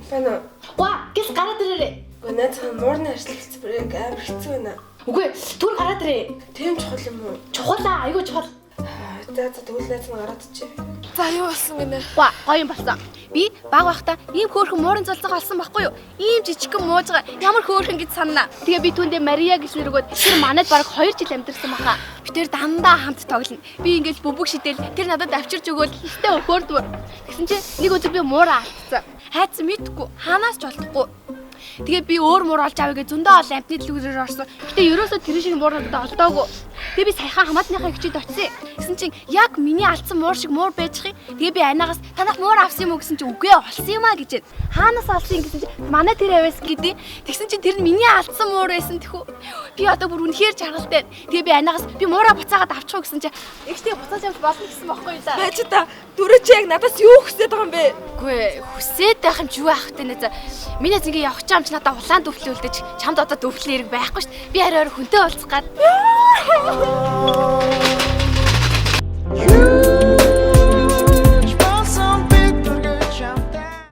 Бана. Ва, гис гараад ирээрээ. Өнөө цаа муурны арчлагч бүрэг амар хэцүү байна. Үгүй, түр гараад ирээ. Тийм чухал юм уу? Чухал айгуу чухал. За тэгвэл найз нь гараад ичээ. За юу болсон гинэ? Ва, гоё юм болсон. Би баг байхдаа ийм хөөрхөн муурын цолцоо олсон байхгүй юу? Ийм жижигхэн муужгаа ямар хөөрхөн гэж санана. Тэгээ би түүндээ Мария гэж нэргөөд тэр манайд бараг 2 жил амьдэрсэн баха. Би тэр дандаа хамт тоглоно. Би ингэж бүбэг шидэл тэр надад авчирч өгөөл Тэ өөхөрдмөр. Тэгсэн чинь нэг өдөр би муураа алдсан. хайцсан мэдхгүй хаанаас ч олдохгүй. Тэгээ би өөр муур олж авъя гэж зөндөө олон амтны дэлгүүрээр орсон. Гэтэ ерөөсөө тэр шиг муур надад олдоогүй. Тэгээ би саяхан хамаатныхаа хичээд очив. Гэсэн чинь яг миний алдсан муур шиг муур байж хий. Тэгээ би анаагаас танах муур авсан юм уу гэсэн чинь үгүй олсон юм а гэж. Хаанаас олсон гэсэн чинь манай тэр аваас гэдэг. Тэгсэн чинь тэр нь миний алдсан муур байсан тэхүү. Би одоо бүр үнэхээр жаргалтай. Тэгээ би анаагаас би муураа буцаагаад авчих уу гэсэн чинь ихтэй буцааж авч болно гэсэн байхгүй юу да. Байж та дөрөв чи яг надаас юу хүсэж байгаа юм бэ? Үгүй хүсээд байх юм ч юу ах вэ нэ. Миний зингээ явах чам ч надад улаан дөвхлөө үлдэж чамд одоо дөвхлэн хэрэг байхгүй шүү дээ. Би арай өөр хүнтэй уулзах гад.